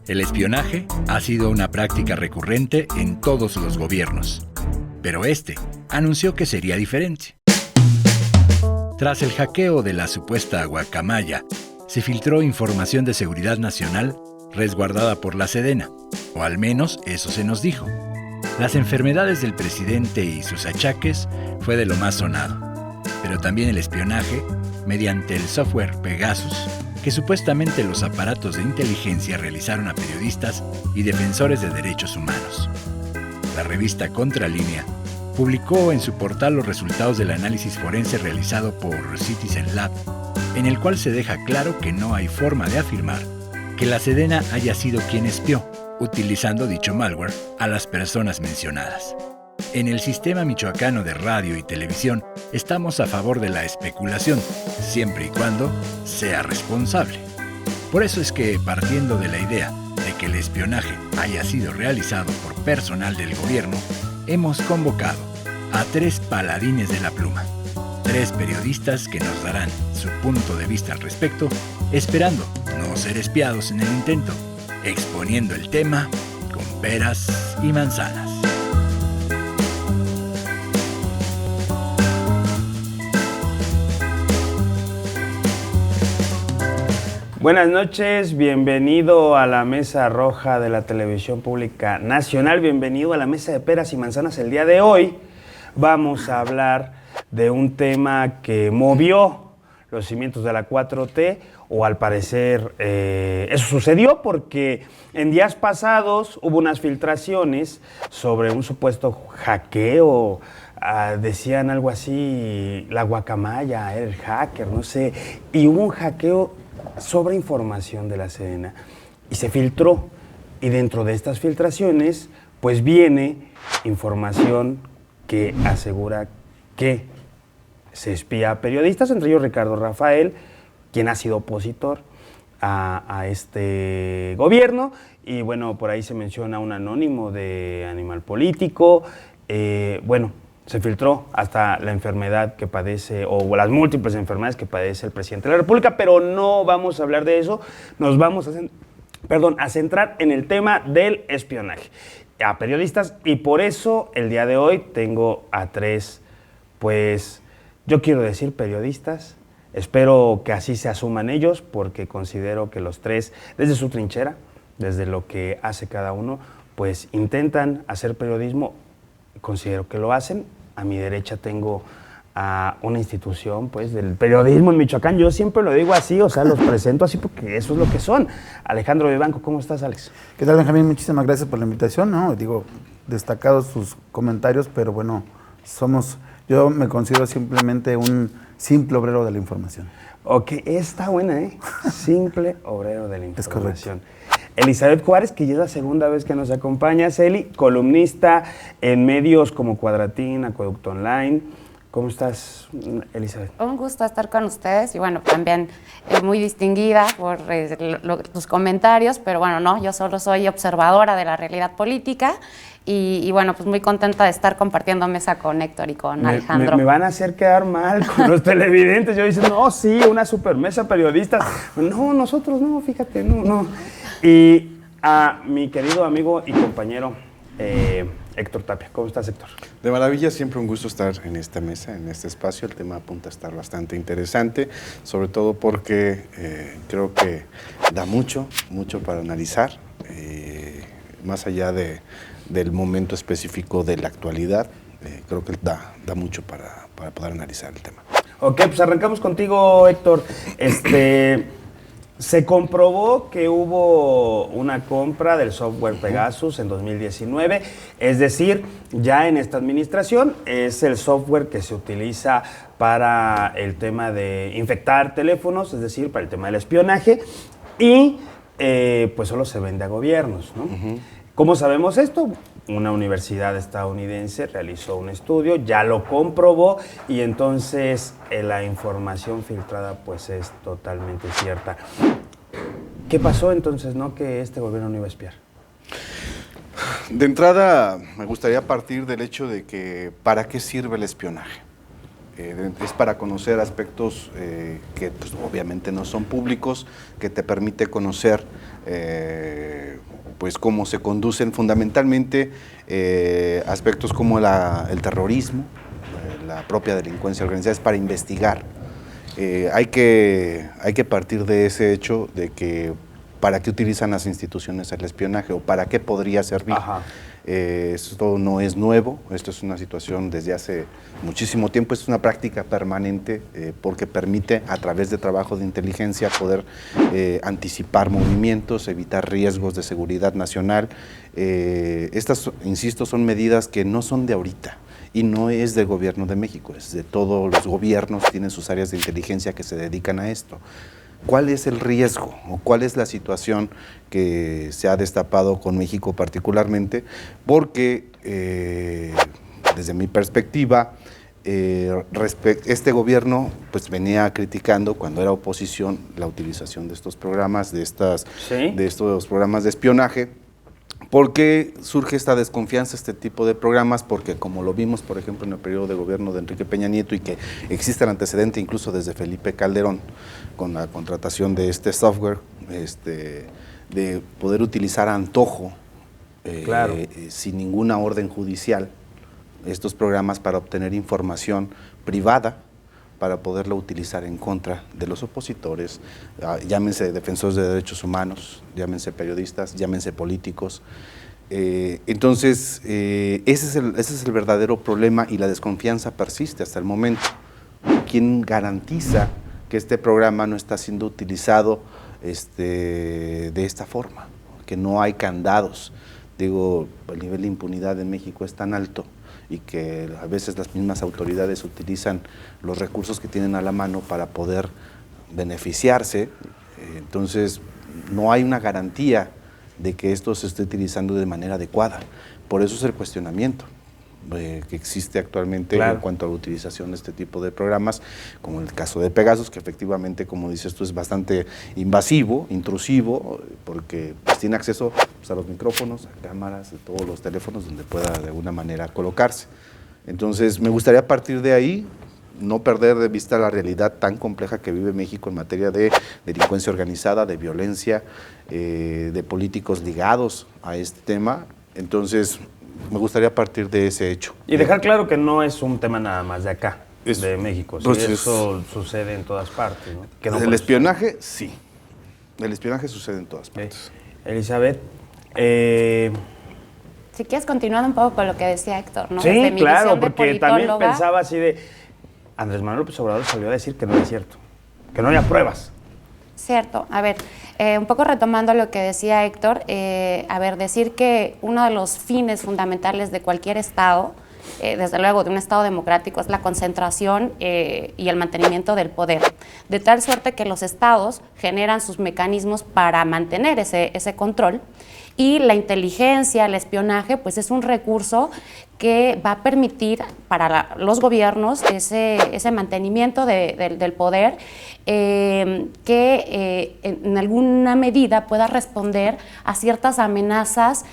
El espionaje ha sido una práctica recurrente en todos los gobiernos, pero este anunció que sería diferente. Tras el hackeo de la supuesta guacamaya, se filtró información de seguridad nacional resguardada por la Sedena, o al menos eso se nos dijo. Las enfermedades del presidente y sus achaques fue de lo más sonado, pero también el espionaje mediante el software Pegasus, que supuestamente los aparatos de inteligencia realizaron a periodistas y defensores de derechos humanos. La revista Contralínea publicó en su portal los resultados del análisis forense realizado por Citizen Lab, en el cual se deja claro que no hay forma de afirmar que la Sedena haya sido quien espió, utilizando dicho malware, a las personas mencionadas. En el sistema michoacano de radio y televisión estamos a favor de la especulación, siempre y cuando sea responsable. Por eso es que, partiendo de la idea de que el espionaje haya sido realizado por personal del gobierno, hemos convocado a 3 paladines de la pluma, 3 periodistas que nos darán su punto de vista al respecto, esperando no ser espiados en el intento, exponiendo el tema con peras y manzanas. Buenas noches, bienvenido a la Mesa Roja de la Televisión Pública Nacional, bienvenido a la Mesa de Peras y Manzanas. El día de hoy vamos a hablar de un tema que movió los cimientos de la 4T, o al parecer eso sucedió porque en días pasados hubo unas filtraciones sobre un supuesto hackeo. Decían algo así, la guacamaya era el hacker, no sé, y hubo un hackeo sobre información de la Sedena y se filtró, y dentro de estas filtraciones pues viene información que asegura que se espía a periodistas, entre ellos Ricardo Rafael, quien ha sido opositor a este gobierno, y bueno, por ahí se menciona un anónimo de Animal Político. Se filtró hasta la enfermedad que padece, o las múltiples enfermedades que padece el presidente de la República, pero no vamos a hablar de eso, nos vamos a centrar en el tema del espionaje a periodistas, y por eso el día de hoy tengo a 3, pues yo quiero decir periodistas, espero que así se asuman ellos, porque considero que los 3, desde su trinchera, desde lo que hace cada uno, pues intentan hacer periodismo, considero que lo hacen. A mi derecha tengo a una institución, pues, del periodismo en Michoacán. Yo siempre lo digo así, o sea, los presento así porque eso es lo que son. Alejandro Vivanco, ¿cómo estás, Alex? ¿Qué tal, Benjamín? Muchísimas gracias por la invitación, ¿no? Digo, destacados sus comentarios, pero bueno, yo me considero simplemente un simple obrero de la información. Ok, está buena, ¿eh? Simple obrero de la información. Es correcto. Elizabeth Juárez, que ya es la segunda vez que nos acompaña, Celi, columnista en medios como Cuadratín, Acueducto Online. ¿Cómo estás, Elizabeth? Un gusto estar con ustedes y bueno, también muy distinguida por tus comentarios, pero bueno, no, yo solo soy observadora de la realidad política y bueno, pues muy contenta de estar compartiendo mesa con Héctor y con Alejandro. Me van a hacer quedar mal con los televidentes. Yo dicen, no, sí, una super mesa periodistas. No, nosotros no, fíjate, no. Y a mi querido amigo y compañero Héctor Tapia. ¿Cómo estás, Héctor? De maravilla, siempre un gusto estar en esta mesa, en este espacio. El tema apunta a estar bastante interesante, sobre todo porque creo que da mucho para analizar, más allá del momento específico de la actualidad. Creo que da mucho para poder analizar el tema. Ok, pues arrancamos contigo, Héctor. Se comprobó que hubo una compra del software Pegasus en 2019, es decir, ya en esta administración es el software que se utiliza para el tema de infectar teléfonos, es decir, para el tema del espionaje, y pues solo se vende a gobiernos, ¿no? ¿Cómo sabemos esto? Una universidad estadounidense realizó un estudio, ya lo comprobó, y entonces la información filtrada pues es totalmente cierta. ¿Qué pasó entonces, no, que este gobierno no iba a espiar? De entrada, me gustaría partir del hecho de que ¿para qué sirve el espionaje? Es para conocer aspectos que pues, obviamente no son públicos, que te permite conocer pues cómo se conducen fundamentalmente aspectos como el terrorismo, la propia delincuencia organizada, es para investigar. Hay que partir de ese hecho de que para qué utilizan las instituciones el espionaje o para qué podría servir. Esto no es nuevo, esto es una situación desde hace muchísimo tiempo, es una práctica permanente porque permite a través de trabajo de inteligencia poder anticipar movimientos, evitar riesgos de seguridad nacional. Estas, insisto, son medidas que no son de ahorita y no es del gobierno de México, es de todos los gobiernos, tienen sus áreas de inteligencia que se dedican a esto. ¿Cuál es el riesgo o cuál es la situación que se ha destapado con México particularmente? Porque desde mi perspectiva, este gobierno pues venía criticando cuando era oposición la utilización de estos programas, de estos programas de espionaje. ¿Por qué surge esta desconfianza, este tipo de programas? Porque como lo vimos, por ejemplo, en el periodo de gobierno de Enrique Peña Nieto y que existe el antecedente incluso desde Felipe Calderón con la contratación de este software, de poder utilizar a antojo, sin ninguna orden judicial, estos programas para obtener información privada, para poderlo utilizar en contra de los opositores, llámense defensores de derechos humanos, llámense periodistas, llámense políticos. Entonces, ese es el verdadero problema y la desconfianza persiste hasta el momento. ¿Quién garantiza que este programa no está siendo utilizado de esta forma? Que no hay candados. Digo, el nivel de impunidad en México es tan alto y que a veces las mismas autoridades utilizan los recursos que tienen a la mano para poder beneficiarse. Entonces, no hay una garantía de que esto se esté utilizando de manera adecuada. Por eso es el cuestionamiento que existe actualmente en cuanto a la utilización de este tipo de programas, como el caso de Pegasus, que efectivamente, como dices tú, es bastante invasivo, intrusivo, porque pues, tiene acceso pues, a los micrófonos, a cámaras, de todos los teléfonos donde pueda de alguna manera colocarse. Entonces, me gustaría partir de ahí, no perder de vista la realidad tan compleja que vive México en materia de delincuencia organizada, de violencia, de políticos ligados a este tema. Entonces, me gustaría partir de ese hecho. Y dejar claro que no es un tema nada más de acá, de México. Pues eso sucede en todas partes, ¿no? Que no el espionaje, sí. El espionaje sucede en todas partes. Elizabeth, si quieres continuar un poco con lo que decía Héctor, ¿no? Sí, claro, porque también pensaba así de... Andrés Manuel López Obrador salió a decir que no era cierto, que no había pruebas. Cierto. A ver, un poco retomando lo que decía Héctor, decir que uno de los fines fundamentales de cualquier Estado, desde luego de un Estado democrático, es la concentración y el mantenimiento del poder, de tal suerte que los Estados generan sus mecanismos para mantener ese control, y la inteligencia, el espionaje, pues es un recurso que va a permitir para los gobiernos ese mantenimiento del poder, que en alguna medida pueda responder a ciertas amenazas.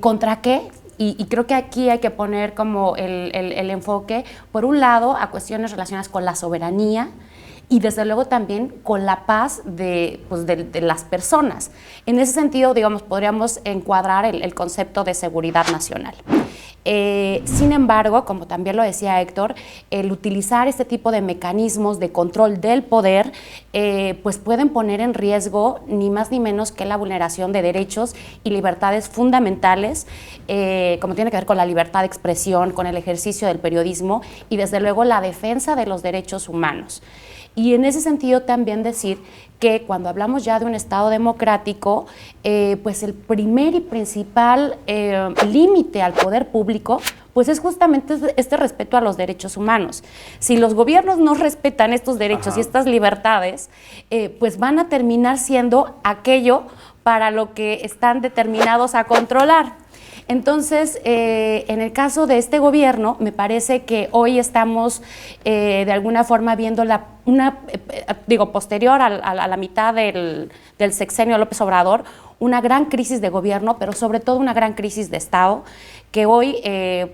¿Contra qué? Y creo que aquí hay que poner como el enfoque, por un lado, a cuestiones relacionadas con la soberanía, y desde luego también con la paz de las personas. En ese sentido, digamos, podríamos encuadrar el concepto de seguridad nacional. Sin embargo, como también lo decía Héctor, el utilizar este tipo de mecanismos de control del poder, pues pueden poner en riesgo ni más ni menos que la vulneración de derechos y libertades fundamentales, como tiene que ver con la libertad de expresión, con el ejercicio del periodismo y desde luego la defensa de los derechos humanos. Y en ese sentido también decir que cuando hablamos ya de un Estado democrático, pues el primer y principal límite al poder público pues es justamente este respeto a los derechos humanos. Si los gobiernos no respetan estos derechos y estas libertades, pues van a terminar siendo aquello para lo que están determinados a controlar. Entonces, en el caso de este gobierno, me parece que hoy estamos de alguna forma viendo posterior a la mitad del sexenio de López Obrador, una gran crisis de gobierno, pero sobre todo una gran crisis de Estado, que hoy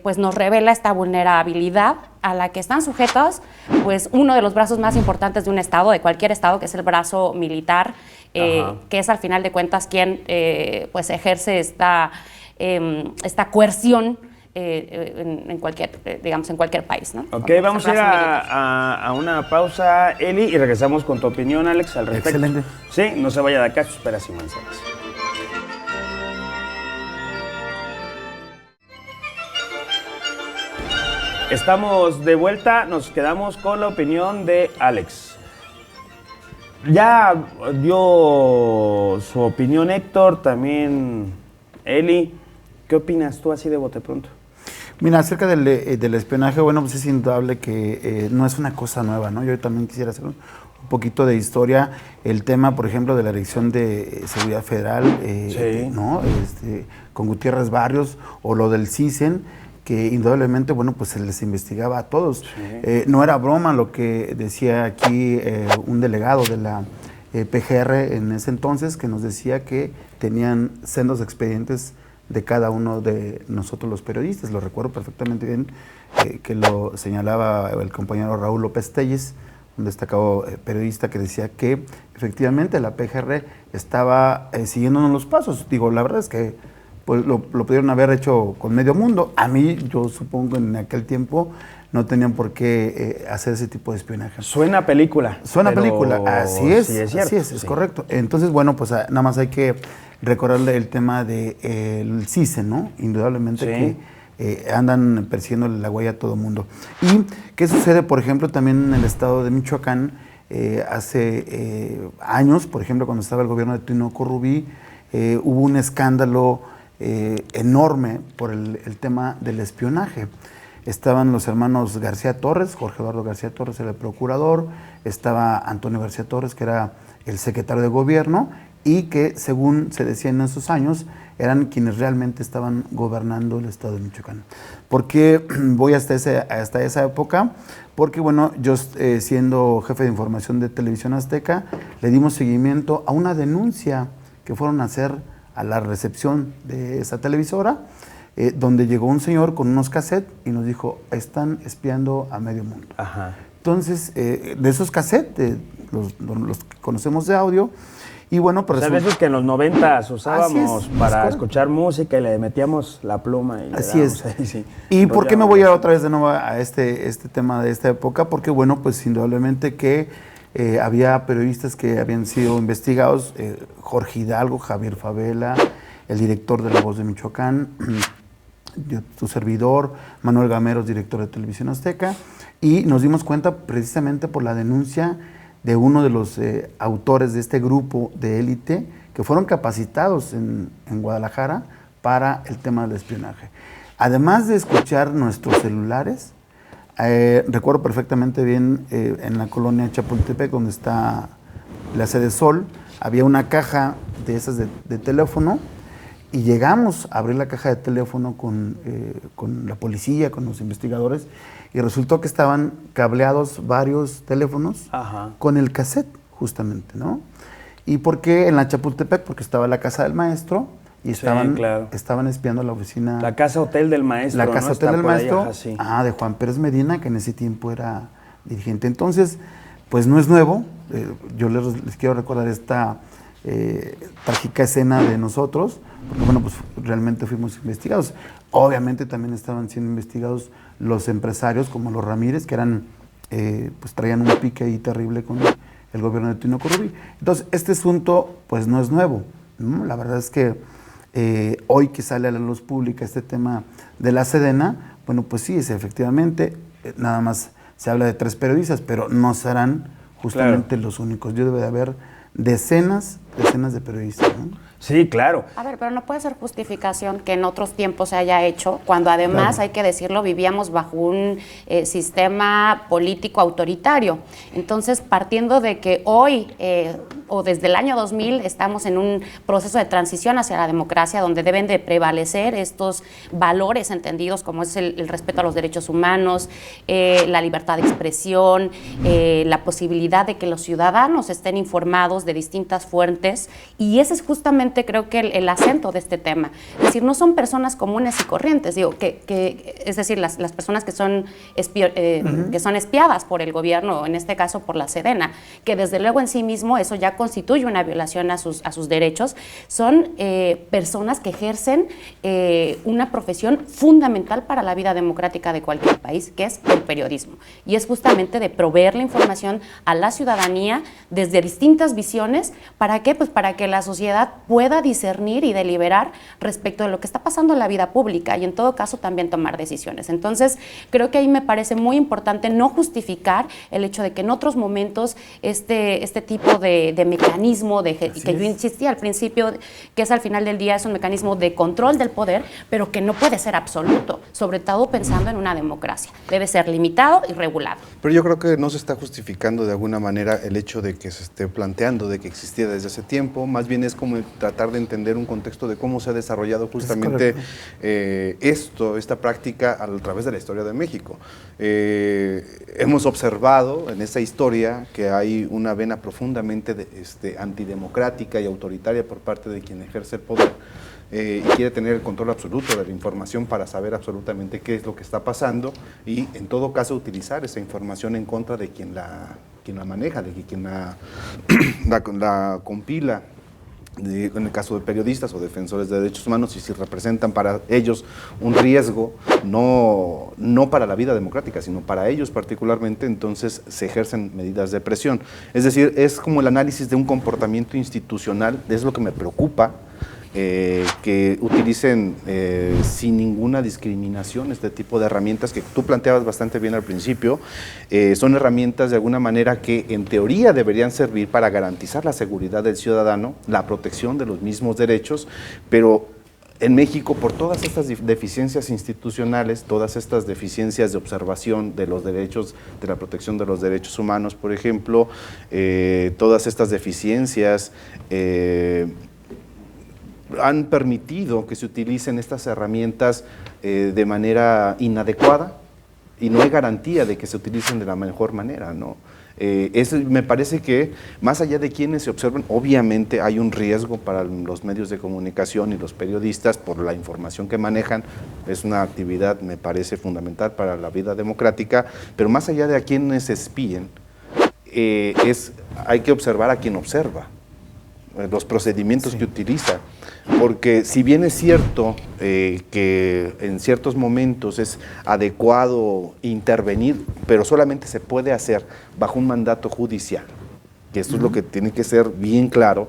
pues nos revela esta vulnerabilidad a la que están sujetos pues uno de los brazos más importantes de un Estado, de cualquier Estado, que es el brazo militar, que es al final de cuentas quien pues ejerce esta coerción en cualquier país, ¿no? Ok, vamos a ir a una pausa, Eli, y regresamos con tu opinión, Alex, al respecto. Excelente. Sí, no se vaya de acá, sus peras y manzanas. Estamos de vuelta, nos quedamos con la opinión de Alex. Ya dio su opinión Héctor, también Eli. ¿Qué opinas tú así de bote pronto? Mira, acerca del espionaje, bueno, pues es indudable que no es una cosa nueva, ¿no? Yo también quisiera hacer un poquito de historia. El tema, por ejemplo, de la Dirección de Seguridad Federal, sí, ¿no? Con Gutiérrez Barrios, o lo del CISEN, que indudablemente, bueno, pues se les investigaba a todos. Sí. No era broma lo que decía aquí un delegado de la PGR en ese entonces, que nos decía que tenían sendos expedientes de cada uno de nosotros los periodistas. Lo recuerdo perfectamente bien, que lo señalaba el compañero Raúl López Telles, un destacado periodista, que decía que efectivamente la PGR estaba siguiéndonos los pasos. Digo, la verdad es que pues lo pudieron haber hecho con medio mundo. A mí, yo supongo, en aquel tiempo no tenían por qué hacer ese tipo de espionaje. Suena a película. Suena a película, así es, sí es cierto, así es correcto. Entonces, bueno, pues nada más hay que recordarle el tema del CISEN, ¿no? Indudablemente que andan persiguiendo la huella a todo mundo. ¿Y qué sucede, por ejemplo, también en el estado de Michoacán? Hace años, por ejemplo, cuando estaba el gobierno de Tinoco Rubí, hubo un escándalo enorme por el tema del espionaje. Estaban los hermanos García Torres, Jorge Eduardo García Torres era el procurador, estaba Antonio García Torres, que era el secretario de gobierno, y que, según se decía en esos años, eran quienes realmente estaban gobernando el estado de Michoacán. ¿Por qué voy hasta esa época? Porque, bueno, yo siendo jefe de información de Televisión Azteca, le dimos seguimiento a una denuncia que fueron a hacer a la recepción de esa televisora, donde llegó un señor con unos cassettes y nos dijo, están espiando a medio mundo. Ajá. Entonces, de esos cassettes, los conocemos de audio, y bueno, pues... ¿Sabes esos que en los 90 usábamos para escuchar música y le metíamos la pluma? Y así es. Ahí, sí. ¿Y por qué me voy otra vez de nuevo a este tema de esta época? Porque, bueno, pues indudablemente que había periodistas que habían sido investigados, Jorge Hidalgo, Javier Favela, el director de La Voz de Michoacán, tu servidor, Manuel Gameros, director de Televisión Azteca, y nos dimos cuenta precisamente por la denuncia de uno de los autores de este grupo de élite que fueron capacitados en Guadalajara para el tema del espionaje. Además de escuchar nuestros celulares, recuerdo perfectamente bien en la colonia Chapultepec, donde está la sede Sol, había una caja de esas de teléfono, y llegamos a abrir la caja de teléfono con la policía, con los investigadores, y resultó que estaban cableados varios teléfonos con el cassette, justamente, ¿no? ¿Y por qué en la Chapultepec? Porque estaba la casa del maestro y estaban espiando la oficina. La casa hotel del maestro. La casa hotel del maestro, ahí, de Juan Pérez Medina, que en ese tiempo era dirigente. Entonces, pues no es nuevo. Yo les quiero recordar esta trágica escena de nosotros, porque bueno, pues realmente fuimos investigados. Obviamente también estaban siendo investigados los empresarios como los Ramírez, que eran, pues traían un pique ahí terrible con el gobierno de Tinoco Rubí. Entonces, este asunto pues no es nuevo, ¿no? La verdad es que hoy que sale a la luz pública este tema de la Sedena, bueno, pues sí, efectivamente, nada más se habla de 3 periodistas, pero no serán justamente los únicos. Debe de haber decenas decenas de periodistas, ¿no? Sí, claro. A ver, pero no puede ser justificación que en otros tiempos se haya hecho, cuando además, hay que decirlo, vivíamos bajo un sistema político autoritario. Entonces, partiendo de que hoy, o desde el año 2000, estamos en un proceso de transición hacia la democracia, donde deben de prevalecer estos valores entendidos como es el respeto a los derechos humanos, la libertad de expresión, la posibilidad de que los ciudadanos estén informados de distintas fuentes, y ese es justamente, creo que el acento de este tema. Es decir, no son personas comunes y corrientes, digo, es decir, las personas que son espiadas por el gobierno, en este caso por la Sedena, que desde luego en sí mismo eso ya constituye una violación a sus derechos, son personas que ejercen una profesión fundamental para la vida democrática de cualquier país, que es el periodismo. Y es justamente de proveer la información a la ciudadanía desde distintas visiones. ¿Para qué? Pues para que la sociedad pueda discernir y deliberar respecto de lo que está pasando en la vida pública y en todo caso también tomar decisiones. Entonces, creo que ahí me parece muy importante no justificar el hecho de que en otros momentos este tipo de mecanismo, que yo insistía al principio, que es al final del día es un mecanismo de control del poder, pero que no puede ser absoluto, sobre todo pensando en una democracia. Debe ser limitado y regulado. Pero yo creo que no se está justificando de alguna manera el hecho de que se esté planteando de que existía desde hace tiempo, más bien es como tratar de entender un contexto de cómo se ha desarrollado justamente esta práctica a través de la historia de México. Hemos observado en esa historia que hay una vena profundamente antidemocrática y autoritaria por parte de quien ejerce el poder y quiere tener el control absoluto de la información para saber absolutamente qué es lo que está pasando y en todo caso utilizar esa información en contra de quien la maneja, de quien la compila. En el caso de periodistas o defensores de derechos humanos, y si representan para ellos un riesgo, no para la vida democrática, sino para ellos particularmente, entonces se ejercen medidas de presión. Es decir, es como el análisis de un comportamiento institucional, es lo que me preocupa, que utilicen sin ninguna discriminación este tipo de herramientas que tú planteabas bastante bien al principio. Son herramientas de alguna manera que en teoría deberían servir para garantizar la seguridad del ciudadano, la protección de los mismos derechos, pero en México, por todas estas deficiencias institucionales, todas estas deficiencias de observación de los derechos, de la protección de los derechos humanos, por ejemplo, todas estas deficiencias han permitido que se utilicen estas herramientas de manera inadecuada y no hay garantía de que se utilicen de la mejor manera, ¿no? Eso me parece que, más allá de quienes se observan, obviamente hay un riesgo para los medios de comunicación y los periodistas por la información que manejan, es una actividad, me parece, fundamental para la vida democrática, pero más allá de a quienes espíen, hay que observar a quien observa, los procedimientos que utiliza, porque si bien es cierto que en ciertos momentos es adecuado intervenir, pero solamente se puede hacer bajo un mandato judicial, que esto es lo que tiene que ser bien claro,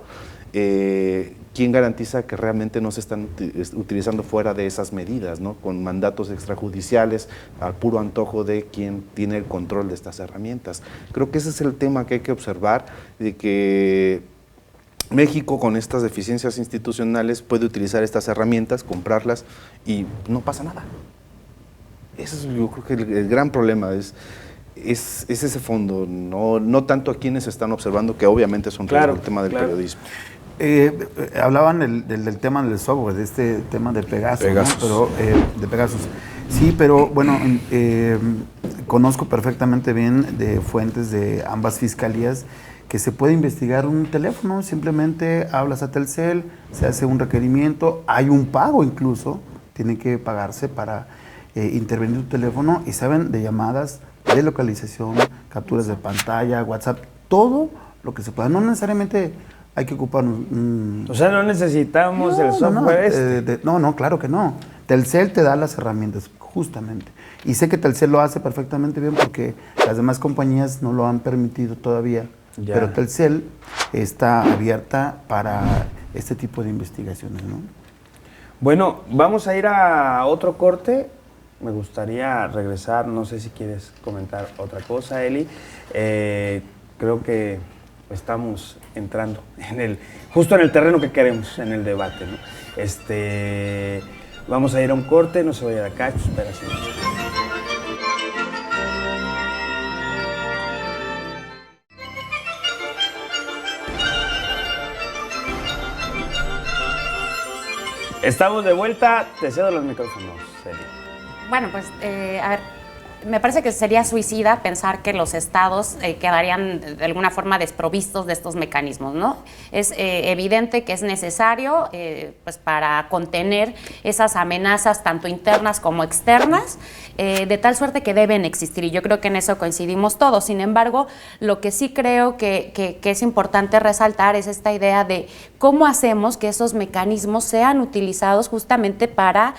¿quién garantiza que realmente no se están utilizando fuera de esas medidas, ¿no? Con mandatos extrajudiciales al puro antojo de quien tiene el control de estas herramientas? Creo que ese es el tema que hay que observar, de que México, con estas deficiencias institucionales, puede utilizar estas herramientas, comprarlas y no pasa nada. Ese es, yo creo que el gran problema es ese fondo, no tanto a quienes están observando, que obviamente es un riesgo el tema del periodismo. Hablaban del tema del software, de este tema de Pegasus. ¿no? Pero, de Pegasus. Sí, pero bueno, conozco perfectamente bien de fuentes de ambas fiscalías que se puede investigar un teléfono, simplemente hablas a Telcel, se hace un requerimiento, hay un pago incluso, tiene que pagarse para intervenir tu teléfono y saben de llamadas, de localización, capturas de pantalla, WhatsApp, todo lo que se pueda. No necesariamente hay que ocupar un... O sea, no necesitamos el software no, claro que no. Telcel te da las herramientas, justamente. Y sé que Telcel lo hace perfectamente bien porque las demás compañías no lo han permitido todavía. Ya. Pero Telcel está abierta para este tipo de investigaciones, ¿no? Bueno, vamos a ir a otro corte. Me gustaría regresar, no sé si quieres comentar otra cosa, Eli. Creo que estamos entrando justo en el terreno que queremos, en el debate, ¿no? Vamos a ir a un corte, no se vaya de acá, espera, sí. Estamos de vuelta, te cedo los micrófonos, Celi. Bueno, pues, a ver, me parece que sería suicida pensar que los estados quedarían de alguna forma desprovistos de estos mecanismos, ¿no? Es evidente que es necesario pues para contener esas amenazas tanto internas como externas, de tal suerte que deben existir, y yo creo que en eso coincidimos todos. Sin embargo, lo que sí creo que es importante resaltar es esta idea de cómo hazemos que esos mecanismos sean utilizados justamente para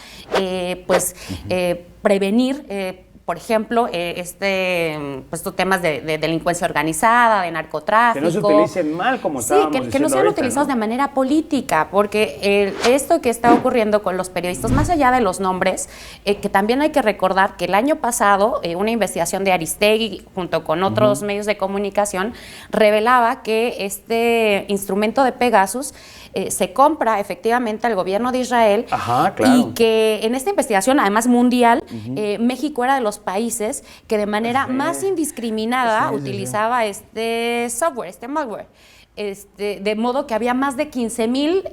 prevenir por ejemplo, estos temas de delincuencia organizada, de narcotráfico. Que no se utilicen mal, como estábamos diciendo. Sí, que no sean ahorita, utilizados ¿no? de manera política, porque esto que está ocurriendo con los periodistas, más allá de los nombres, que también hay que recordar que el año pasado una investigación de Aristegui, junto con otros medios de comunicación, revelaba que este instrumento de Pegasus se compra efectivamente al gobierno de Israel. Ajá, claro. Y que en esta investigación, además mundial, México era de los países que de manera más indiscriminada utilizaba este software, este malware. De modo que había más de 15,000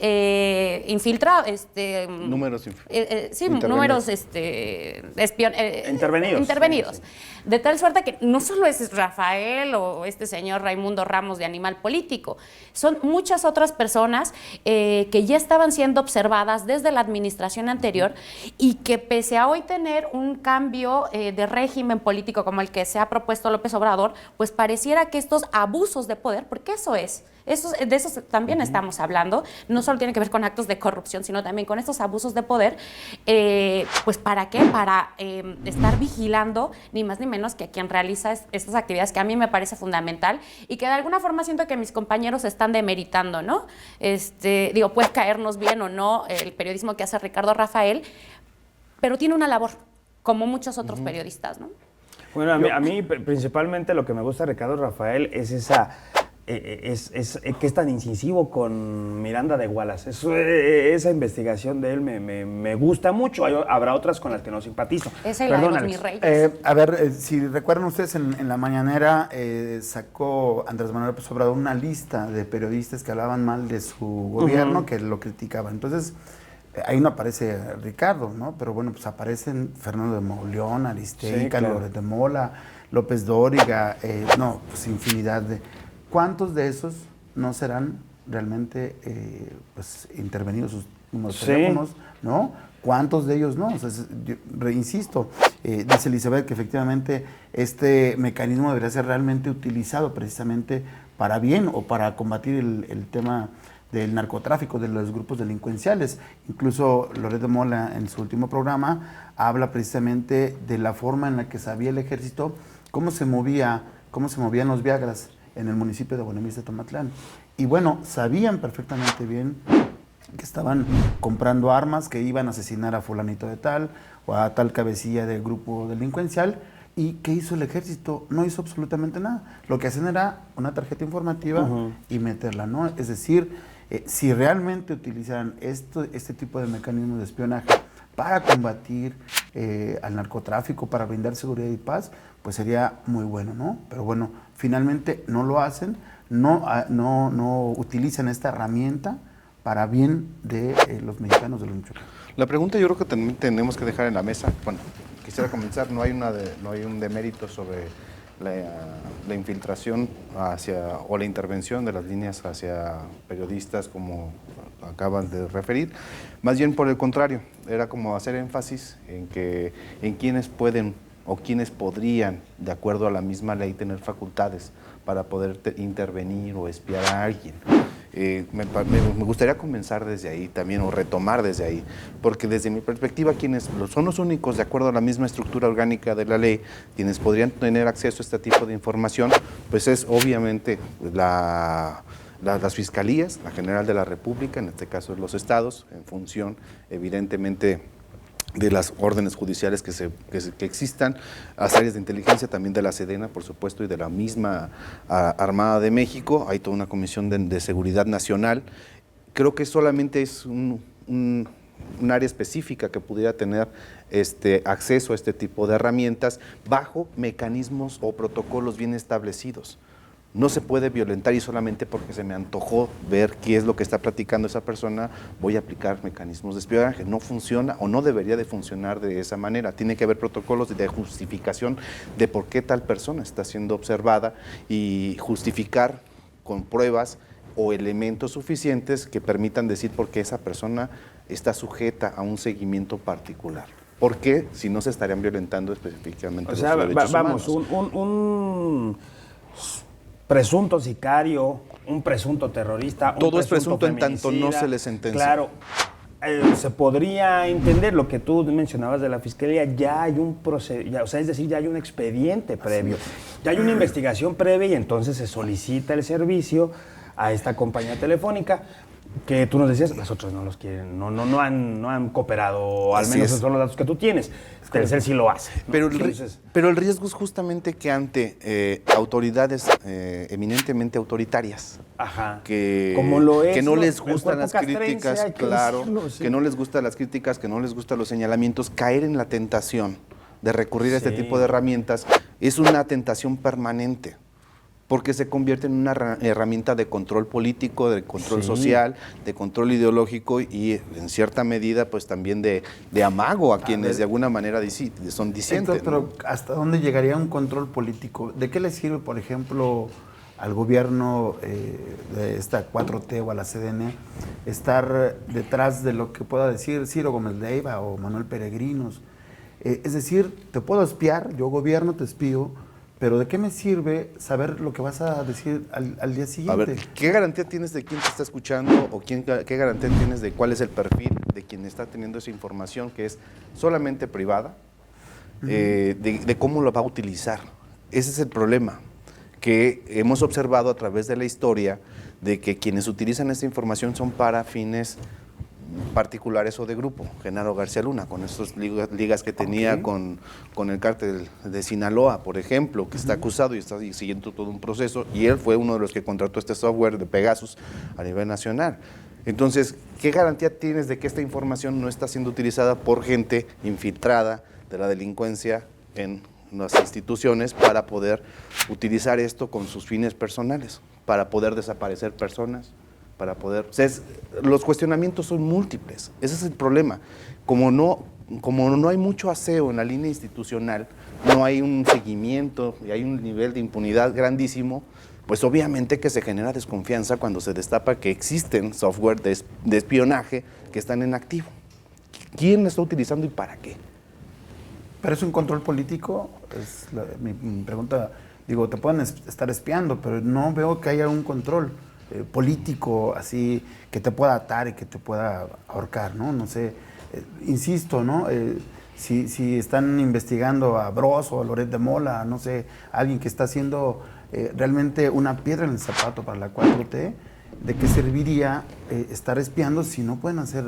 infiltrados. Números números intervenidos. Sí. De tal suerte que no solo es Rafael o este señor Raimundo Ramos de Animal Político, son muchas otras personas que ya estaban siendo observadas desde la administración anterior y que pese a hoy tener un cambio de régimen político como el que se ha propuesto López Obrador, pues pareciera que estos abusos de poder, porque de esos también estamos hablando, no solo tiene que ver con actos de corrupción, sino también con estos abusos de poder, pues ¿para qué? Para estar vigilando ni más ni menos que a quien realiza estas actividades, que a mí me parece fundamental y que de alguna forma siento que mis compañeros están demeritando, ¿no? Puede caernos bien o no el periodismo que hace Ricardo Rafael, pero tiene una labor, como muchos otros periodistas, ¿no? Bueno, a mí principalmente lo que me gusta de Ricardo Rafael es que es tan incisivo con Miranda de Wallace. Esa investigación de él me gusta mucho. Habrá otras con las que no simpatizo. Esa y la de los mis reyes. Si recuerdan ustedes, en la mañanera sacó Andrés Manuel López Obrador una lista de periodistas que hablaban mal de su gobierno, que lo criticaban. Entonces, ahí no aparece Ricardo, ¿no? Pero bueno, pues aparecen Fernando de Mauleón, Aristegui, Loret de Mola, López Dóriga, pues infinidad de... ¿Cuántos de esos no serán realmente intervenidos sus números de teléfonos, ¿no? ¿Cuántos de ellos no? O sea, yo insisto, dice Elizabeth que efectivamente este mecanismo debería ser realmente utilizado precisamente para bien o para combatir el tema del narcotráfico, de los grupos delincuenciales. Incluso Loret de Mola en su último programa habla precisamente de la forma en la que sabía el ejército cómo se movían los Viagras en el municipio de Buenavista, Tomatlán. Y bueno, sabían perfectamente bien que estaban comprando armas, que iban a asesinar a fulanito de tal o a tal cabecilla del grupo delincuencial. ¿Y qué hizo el ejército? No hizo absolutamente nada. Lo que hacen era una tarjeta informativa y meterla, ¿no? Es decir, si realmente utilizaran este tipo de mecanismos de espionaje para combatir al narcotráfico, para brindar seguridad y paz, pues sería muy bueno, ¿no? Pero bueno, finalmente no lo hacen, no utilizan esta herramienta para bien de los mexicanos de los michoacanos. La pregunta yo creo que también tenemos que dejar en la mesa. Bueno, quisiera comenzar, no hay un demérito sobre la infiltración o la intervención de las líneas hacia periodistas, como acaban de referir. Más bien por el contrario, era como hacer énfasis en quienes pueden o quienes podrían, de acuerdo a la misma ley, tener facultades para poder intervenir o espiar a alguien. Me gustaría comenzar desde ahí también, o retomar desde ahí, porque desde mi perspectiva quienes son los únicos, de acuerdo a la misma estructura orgánica de la ley, quienes podrían tener acceso a este tipo de información, pues es obviamente las fiscalías, la General de la República, en este caso los estados, en función evidentemente de las órdenes judiciales que existan, las áreas de inteligencia también de la Sedena, por supuesto, y de la misma Armada de México. Hay toda una comisión de seguridad nacional. Creo que solamente es un área específica que pudiera tener acceso a este tipo de herramientas bajo mecanismos o protocolos bien establecidos. No se puede violentar y solamente porque se me antojó ver qué es lo que está platicando esa persona, voy a aplicar mecanismos de espionaje. No funciona o no debería de funcionar de esa manera. Tiene que haber protocolos de justificación de por qué tal persona está siendo observada y justificar con pruebas o elementos suficientes que permitan decir por qué esa persona está sujeta a un seguimiento particular. ¿Por qué? Si no se estarían violentando específicamente los derechos vamos, humanos. un presunto sicario, un presunto terrorista, todo un es presunto en tanto no se le sentencia. Claro, se podría entender lo que tú mencionabas de la Fiscalía, ya hay un procedimiento, o sea, es decir, ya hay un expediente previo, ya hay una investigación previa y entonces se solicita el servicio a esta compañía telefónica que tú nos decías, las otras no los quieren, no han cooperado, o al menos esos son los datos que tú tienes. Telcel sí lo hace, ¿no? Pero el riesgo es justamente que ante autoridades eminentemente autoritarias, que, como lo es, que no les el gustan las críticas, claro, que no les gustan las críticas, que no les gustan los señalamientos, caer en la tentación de recurrir a este tipo de herramientas es una tentación permanente, porque se convierte en una herramienta de control político, de control social, de control ideológico y en cierta medida pues también de amago a quienes de alguna manera son disidentes. Pero ¿hasta dónde llegaría un control político? ¿De qué le sirve, por ejemplo, al gobierno de esta 4T o a la CDN estar detrás de lo que pueda decir Ciro Gómez Leiva o Manuel Peregrinos? Es decir, te puedo espiar, yo gobierno, te espío, pero ¿de qué me sirve saber lo que vas a decir al día siguiente? A ver, ¿qué garantía tienes de quién te está escuchando o qué garantía tienes de cuál es el perfil de quien está teniendo esa información que es solamente privada, de cómo lo va a utilizar? Ese es el problema que hemos observado a través de la historia, de que quienes utilizan esta información son para fines particulares o de grupo. Genaro García Luna, con estas ligas que tenía con el cártel de Sinaloa, por ejemplo, que está acusado y está siguiendo todo un proceso, y él fue uno de los que contrató este software de Pegasus a nivel nacional. Entonces, ¿qué garantía tienes de que esta información no está siendo utilizada por gente infiltrada de la delincuencia en las instituciones para poder utilizar esto con sus fines personales, para poder desaparecer personas, para poder... O sea, los cuestionamientos son múltiples, ese es el problema. Como no hay mucho aseo en la línea institucional, no hay un seguimiento y hay un nivel de impunidad grandísimo, pues obviamente que se genera desconfianza cuando se destapa que existen software de espionaje que están en activo. ¿Quién lo está utilizando y para qué? ¿Pero es un control político? Es mi pregunta. Digo, te pueden estar espiando, pero no veo que haya un control político así que te pueda atar y que te pueda ahorcar, ¿no? No sé, insisto, ¿no? Si están investigando a Bross o a Loret de Mola, no sé, alguien que está haciendo realmente una piedra en el zapato para la 4T, ¿de qué serviría estar espiando si no pueden hacer...?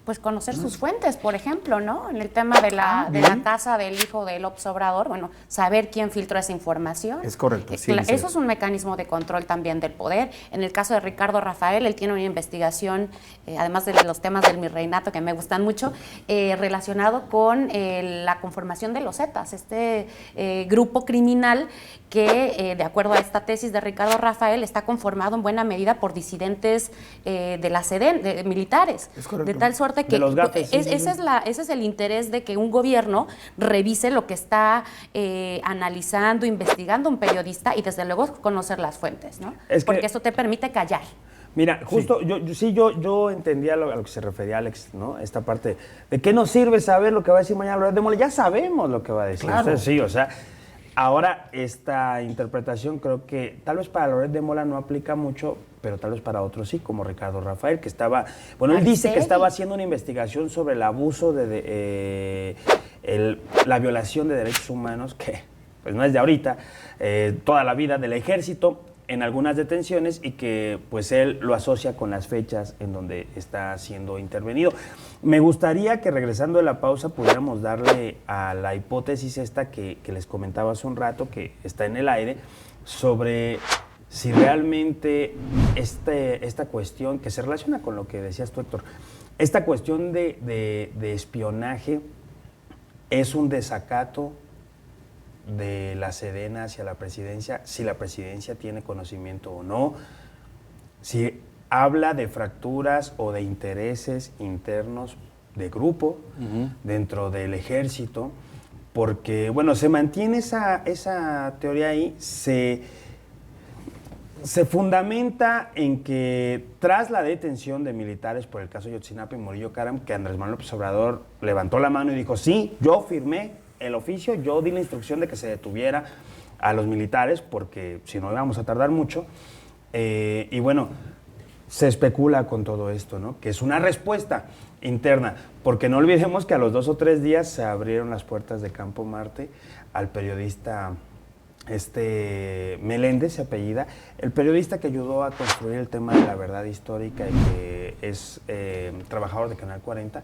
Pues conocer sus fuentes, por ejemplo, ¿no? En el tema de la casa del hijo de López Obrador, bueno, saber quién filtró esa información. Es correcto, sí. Eso es un mecanismo de control también del poder. En el caso de Ricardo Rafael, él tiene una investigación, además de los temas del virreinato que me gustan mucho, relacionado con la conformación de los Zetas, este grupo criminal que, de acuerdo a esta tesis de Ricardo Rafael, está conformado en buena medida por disidentes de la SEDEN, militares. Es correcto. De tal suerte que ese es el interés de que un gobierno revise lo que está analizando, investigando un periodista y desde luego conocer las fuentes, ¿no? Porque eso te permite callar. Mira, justo yo entendía a lo que se refería Alex, ¿no? Esta parte de qué nos sirve saber lo que va a decir mañana Loret de Mola. Ya sabemos lo que va a decir. Claro. Entonces, sí, o sea, ahora esta interpretación creo que tal vez para Loret de Mola no aplica mucho, pero tal vez para otros sí, como Ricardo Rafael, que estaba, bueno, él dice que estaba haciendo una investigación sobre el abuso la violación de derechos humanos, que pues no es de ahorita, toda la vida del ejército, en algunas detenciones y que pues él lo asocia con las fechas en donde está siendo intervenido. Me gustaría que regresando de la pausa pudiéramos darle a la hipótesis esta que les comentaba hace un rato, que está en el aire, sobre si realmente esta cuestión que se relaciona con lo que decías tú, Héctor, esta cuestión de espionaje es un desacato de la Sedena hacia la presidencia, si la presidencia tiene conocimiento o no, si habla de fracturas o de intereses internos de grupo dentro del ejército, porque, bueno, se mantiene esa teoría ahí, se fundamenta en que tras la detención de militares por el caso Ayotzinapa y Murillo Karam, que Andrés Manuel López Obrador levantó la mano y dijo, sí, yo firmé el oficio, yo di la instrucción de que se detuviera a los militares, porque si no íbamos a tardar mucho, y bueno, se especula con todo esto, ¿no? Que es una respuesta interna, porque no olvidemos que a los 2 o 3 días se abrieron las puertas de Campo Marte al periodista Meléndez, se apellida, el periodista que ayudó a construir el tema de la verdad histórica y que es trabajador de Canal 40,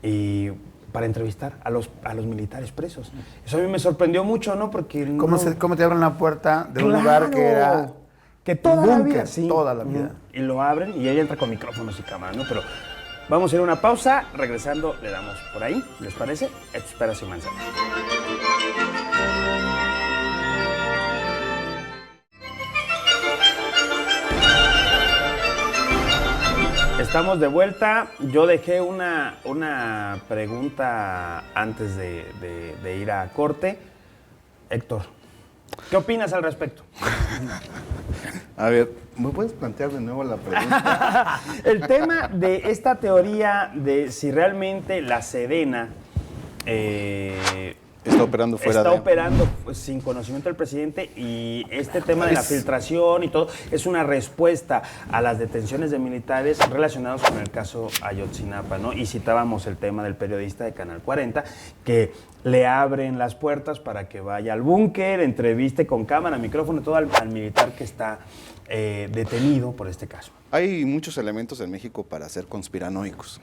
y para entrevistar a los militares presos. Eso a mí me sorprendió mucho, ¿no? Porque ¿Cómo te abren la puerta de un lugar que era que toda un la búnker, vida, sí. toda la vida? Y lo abren y ella entra con micrófonos y cámaras, ¿no? Pero vamos a ir a una pausa, regresando le damos por ahí, ¿les parece? Esto es Peras y Manzanas. Estamos de vuelta. Yo dejé una pregunta antes de ir a corte. Héctor, ¿qué opinas al respecto? A ver, ¿me puedes plantear de nuevo la pregunta? El tema de esta teoría de si realmente la Sedena está operando fuera está de... operando pues, sin conocimiento del presidente, y este tema de la filtración y todo es una respuesta a las detenciones de militares relacionados con el caso Ayotzinapa, ¿no? Y citábamos el tema del periodista de Canal 40 que le abren las puertas para que vaya al búnker, entreviste con cámara, micrófono, todo al militar que está detenido por este caso. Hay muchos elementos en México para ser conspiranoicos.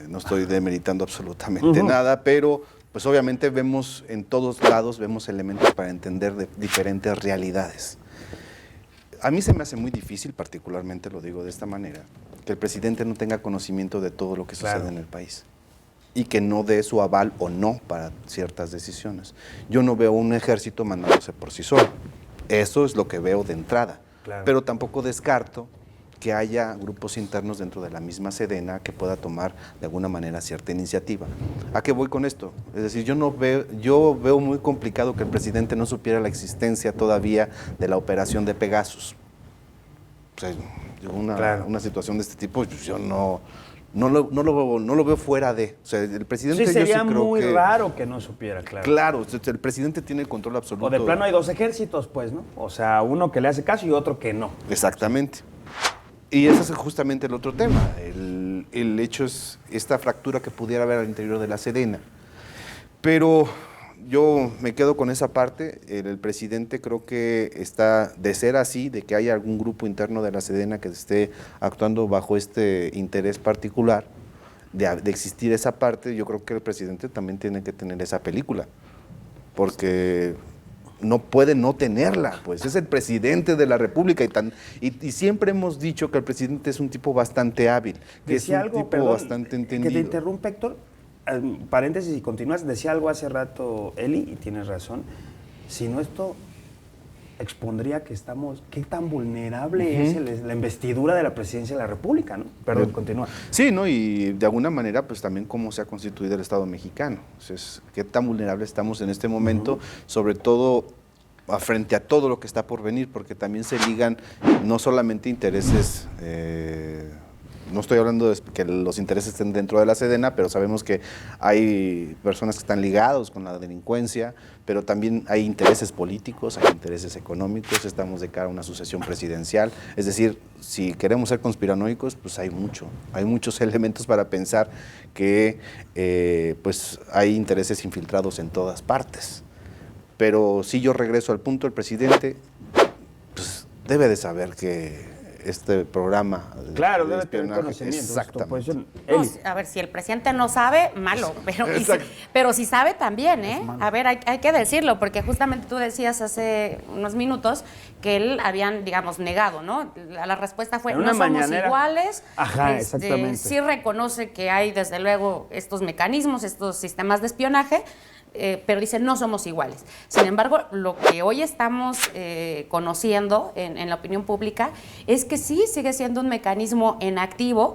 No estoy demeritando absolutamente nada, pero pues obviamente vemos en todos lados, vemos elementos para entender de diferentes realidades. A mí se me hace muy difícil, particularmente lo digo de esta manera, que el presidente no tenga conocimiento de todo lo que sucede en el país y que no dé su aval o no para ciertas decisiones. Yo no veo un ejército mandándose por sí solo. Eso es lo que veo de entrada. Claro. Pero tampoco descarto que haya grupos internos dentro de la misma Sedena que pueda tomar de alguna manera cierta iniciativa. ¿A qué voy con esto? Es decir, yo veo muy complicado que el presidente no supiera la existencia todavía de la operación de Pegasus. O sea, una situación de este tipo, yo no lo veo fuera de. O sea, el presidente, sí, sería yo sí creo muy que, raro que no supiera, claro. Claro, el presidente tiene el control absoluto. O de plano hay 2 ejércitos, pues, ¿no? O sea, uno que le hace caso y otro que no. Exactamente. Y ese es justamente el otro tema. El hecho es esta fractura que pudiera haber al interior de la Sedena. Pero yo me quedo con esa parte. El presidente creo que está, de ser así, de que haya algún grupo interno de la Sedena que esté actuando bajo este interés particular, de existir esa parte, yo creo que el presidente también tiene que tener esa película. Porque no puede no tenerla, pues es el presidente de la República y siempre hemos dicho que el presidente es un tipo bastante hábil, que decía es un algo, tipo perdón, bastante entendido. Que te interrumpe, Héctor, paréntesis y continúas, decía algo hace rato Eli, y tienes razón, si no esto expondría que qué tan vulnerable es la investidura de la presidencia de la República, ¿no? Perdón, continúa. Sí, ¿no? Y de alguna manera, pues también cómo se ha constituido el Estado mexicano. Entonces, qué tan vulnerable estamos en este momento, sobre todo frente a todo lo que está por venir, porque también se ligan no solamente intereses, no estoy hablando de que los intereses estén dentro de la Sedena, pero sabemos que hay personas que están ligados con la delincuencia, pero también hay intereses políticos, hay intereses económicos, estamos de cara a una sucesión presidencial, es decir, si queremos ser conspiranoicos, pues hay muchos elementos para pensar que pues hay intereses infiltrados en todas partes. Pero si yo regreso al punto, el presidente pues, debe de saber que este programa Claro, de debe tener espionaje, conocimiento. exactamente. No, a ver, si el presidente no sabe, malo, pero si sabe también, ¿eh? A ver, hay que decirlo, porque justamente tú decías hace unos minutos que él habían, digamos, negado, ¿no? La respuesta fue, En una no somos mañanera. iguales. Ajá, exactamente. Sí reconoce que hay, desde luego, estos mecanismos, estos sistemas de espionaje, pero dice, no somos iguales. Sin embargo, lo que hoy estamos conociendo en la opinión pública es que sí sigue siendo un mecanismo en activo,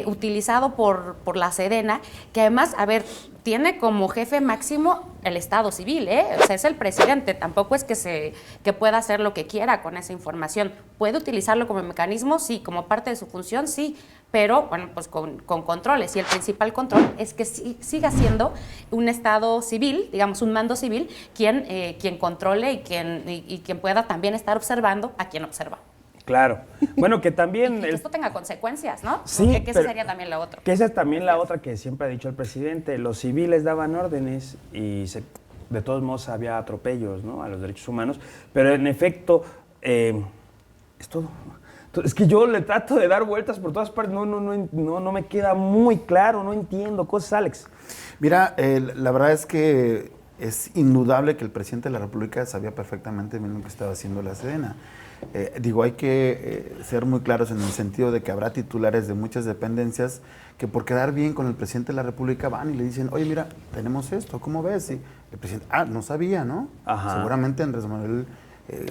utilizado por la Sedena, que además, a ver, tiene como jefe máximo el Estado civil, ¿eh? O sea, es el presidente, tampoco es que pueda hacer lo que quiera con esa información. Puede utilizarlo como mecanismo, sí, como parte de su función, sí, pero, bueno, pues con controles. Y el principal control es que siga siendo un Estado civil, digamos, un mando civil, quien controle y quien pueda también estar observando a quien observa. Claro. Bueno, que también... Y que esto tenga consecuencias, ¿no? Sí, porque esa pero sería también la otra. Que esa es también la otra que siempre ha dicho el presidente. Los civiles daban órdenes y de todos modos había atropellos, ¿no?, a los derechos humanos. Pero en efecto, es todo. Es que yo le trato de dar vueltas por todas partes. No me queda muy claro, no entiendo cosas, Alex. Mira, la verdad es que es indudable que el presidente de la República sabía perfectamente bien lo que estaba haciendo la Sedena. Hay que ser muy claros en el sentido de que habrá titulares de muchas dependencias que por quedar bien con el presidente de la República van y le dicen, oye, mira, tenemos esto, ¿cómo ves? Y el presidente, no sabía, ¿no? Ajá. Seguramente Andrés Manuel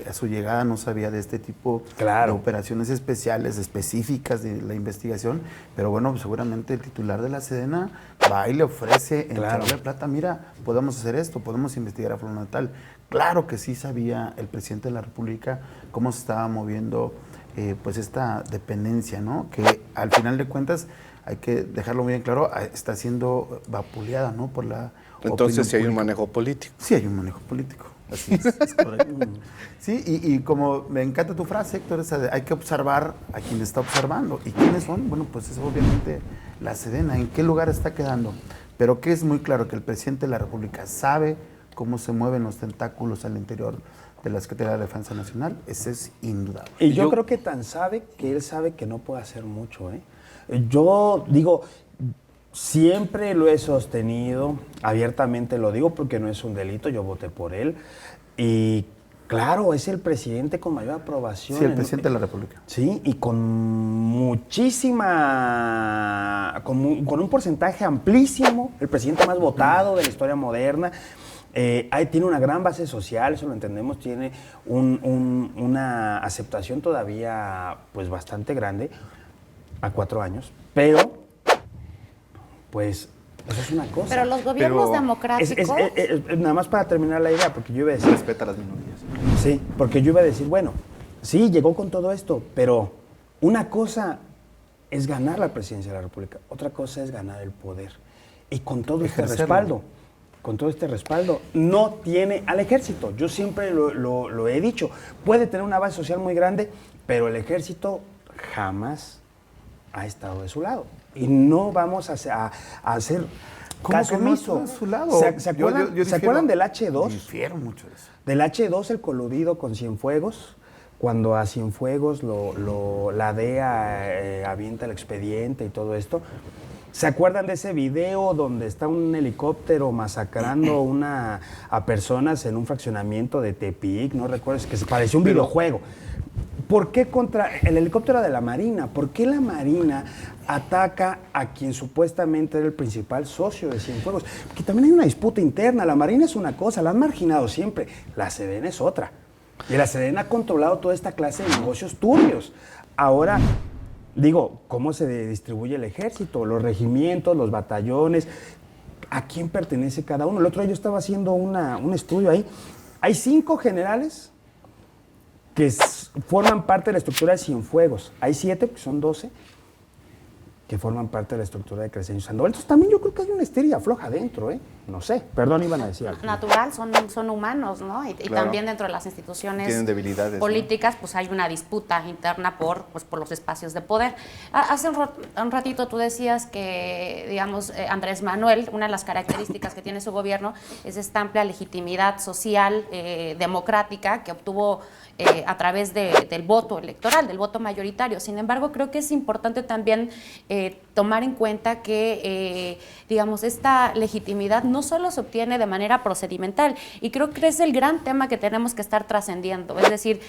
a su llegada no sabía de este tipo Claro. de operaciones especiales, específicas de la investigación, pero bueno, seguramente el titular de la Sedena va y le ofrece en Claro. echarle plata, mira, podemos hacer esto, podemos investigar a fulano de tal. Claro que sí sabía el presidente de la República cómo se estaba moviendo pues esta dependencia, ¿no? Que al final de cuentas, hay que dejarlo muy bien claro, está siendo vapuleada, ¿no?, por la Entonces, opinión sí hay un pública. manejo político. Sí hay un manejo político, así es correcto. Sí, y como me encanta tu frase, Héctor, esa de hay que observar a quien está observando. ¿Y quiénes son? Bueno, pues es obviamente la Sedena, ¿en qué lugar está quedando? Pero que es muy claro que el presidente de la República sabe cómo se mueven los tentáculos al interior de la Secretaría de Defensa Nacional, ese es indudable. Y yo creo que tan sabe que él sabe que no puede hacer mucho, ¿eh? Yo digo, siempre lo he sostenido, abiertamente lo digo porque no es un delito, yo voté por él. Y claro, es el presidente con mayor aprobación. Sí, el presidente de la República. Sí, y con con un porcentaje amplísimo, el presidente más votado de la historia moderna. Tiene una gran base social, eso lo entendemos, tiene una aceptación todavía pues bastante grande a 4 años, pero pues eso es una cosa. Pero los gobiernos Pero democráticos... Nada más para terminar la idea, porque yo iba a decir... Respeta a las minorías. Sí, porque yo iba a decir, bueno, sí, llegó con todo esto, pero una cosa es ganar la presidencia de la República, otra cosa es ganar el poder. Y con todo Ejercerlo. con todo este respaldo, no tiene al ejército. Yo siempre lo he dicho, puede tener una base social muy grande, pero el ejército jamás ha estado de su lado. Y no vamos a hacer caso que no omiso. está de su lado? ¿Se acuerdan, Yo ¿se acuerdan del difiero H2? Difiero mucho de eso. Del H2, el coludido con Cienfuegos, cuando a Cienfuegos la DEA avienta el expediente y todo esto. ¿Se acuerdan de ese video donde está un helicóptero masacrando a personas en un fraccionamiento de Tepic? No recuerdo, es que se pareció un videojuego. ¿Por qué el helicóptero de la Marina? ¿Por qué la Marina ataca a quien supuestamente era el principal socio de Cienfuegos? Porque también hay una disputa interna. La Marina es una cosa, la han marginado siempre. La Sedena es otra. Y la Sedena ha controlado toda esta clase de negocios turbios. Ahora, digo, ¿cómo se distribuye el ejército? Los regimientos, los batallones, ¿a quién pertenece cada uno? El otro día yo estaba haciendo un estudio ahí. Hay 5 generales que forman parte de la estructura de Cienfuegos. Hay 7, que son 12, que forman parte de la estructura de Crescencio Sandoval. Entonces también yo creo que hay una estiria floja dentro, ¿eh? No sé, perdón, iban a decir algo. Natural, son humanos, ¿no? Y Claro. también dentro de las instituciones Tienen debilidades, políticas, ¿no? Pues hay una disputa interna por los espacios de poder. Hace un ratito tú decías que, digamos, Andrés Manuel, una de las características que tiene su gobierno es esta amplia legitimidad social, democrática, que obtuvo a través del voto electoral, del voto mayoritario. Sin embargo, creo que es importante también tomar en cuenta que, digamos, esta legitimidad no solo se obtiene de manera procedimental, y creo que es el gran tema que tenemos que estar trascendiendo. Es decir,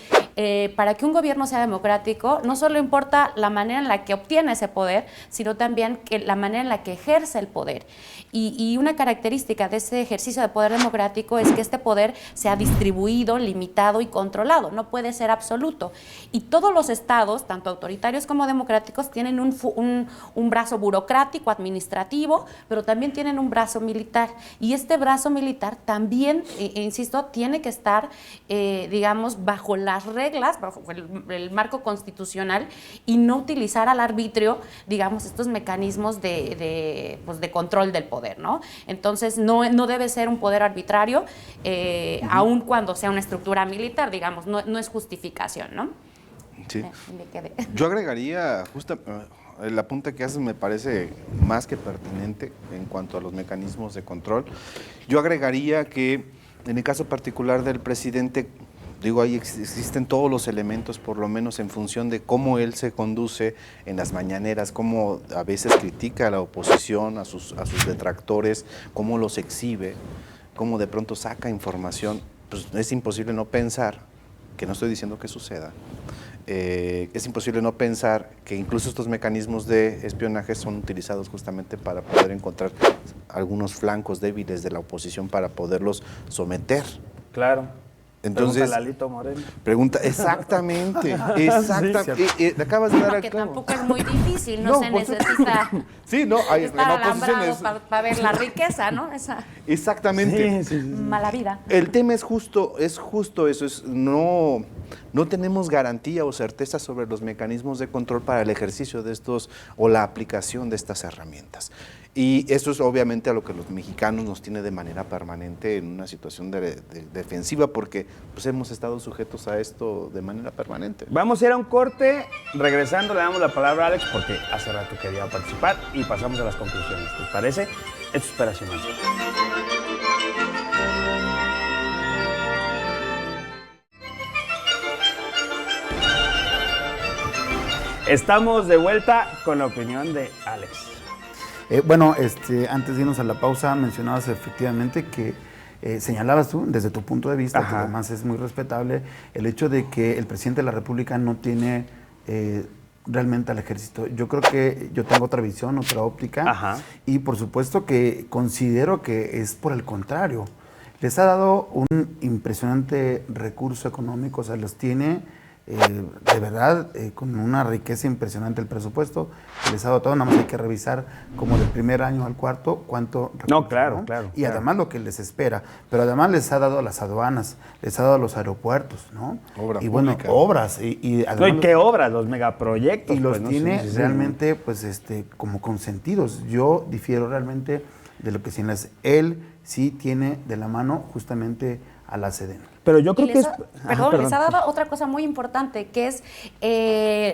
para que un gobierno sea democrático, no solo importa la manera en la que obtiene ese poder, sino también la manera en la que ejerce el poder. Y una característica de ese ejercicio de poder democrático es que este poder sea distribuido, limitado y controlado, no puede ser absoluto. Y todos los estados, tanto autoritarios como democráticos, tienen un brazo burocrático, administrativo, pero también tienen un brazo militar. Y este brazo militar también, insisto, tiene que estar, digamos, bajo las reglas, bajo el marco constitucional, y no utilizar al arbitrio, digamos, estos mecanismos de control del poder, ¿no? Entonces, no debe ser un poder arbitrario, aun cuando sea una estructura militar, digamos, no es justificación, ¿no? Sí. Me quedé. Yo agregaría, el apunte que haces me parece más que pertinente en cuanto a los mecanismos de control. Yo agregaría que en el caso particular del presidente, digo, ahí existen todos los elementos, por lo menos en función de cómo él se conduce en las mañaneras, cómo a veces critica a la oposición, a sus detractores, cómo los exhibe, cómo de pronto saca información. Pues es imposible no pensar, que no estoy diciendo que suceda, es imposible no pensar que incluso estos mecanismos de espionaje son utilizados justamente para poder encontrar algunos flancos débiles de la oposición para poderlos someter. Claro. Entonces, Pregúntale a Alito Moreno. Pregunta, exactamente, acabas de dar al Que clavo. tampoco es muy difícil, no, No, se por necesita Sí, no, hay, estar la oposición alambrado para ver la riqueza, ¿no? Esa Exactamente. Sí. mala vida. El tema es justo eso, no tenemos garantía o certeza sobre los mecanismos de control para el ejercicio de estos o la aplicación de estas herramientas. Y eso es obviamente a lo que los mexicanos nos tiene de manera permanente en una situación de defensiva, porque pues hemos estado sujetos a esto de manera permanente. Vamos a ir a un corte, regresando le damos la palabra a Alex porque hace rato quería participar y pasamos a las conclusiones. ¿Les parece? Esto es Operación Manzana. Estamos de vuelta con la opinión de Alex. Bueno, antes de irnos a la pausa, mencionabas efectivamente que señalabas tú, desde tu punto de vista, Ajá. que además es muy respetable, el hecho de que el presidente de la República no tiene realmente al ejército. Yo creo que yo tengo otra visión, otra óptica, Ajá. y por supuesto que considero que es por el contrario. Les ha dado un impresionante recurso económico, o sea, los tiene de verdad con una riqueza impresionante el presupuesto que les ha dado todo. Nada más hay que revisar como del primer año al cuarto cuánto recurso, No, claro. y además lo que les espera, pero además les ha dado a las aduanas, les ha dado a los aeropuertos, ¿no? Obra y bueno, pública. obras y No, además ¿y qué obras? Los megaproyectos. y los pues, ¿no? tiene Sí. realmente pues como consentidos. Yo difiero realmente de lo que señalas. Él sí tiene de la mano justamente a la Sedena. Pero yo creo Y que les es... ha- perdón, les ha dado otra cosa muy importante, que es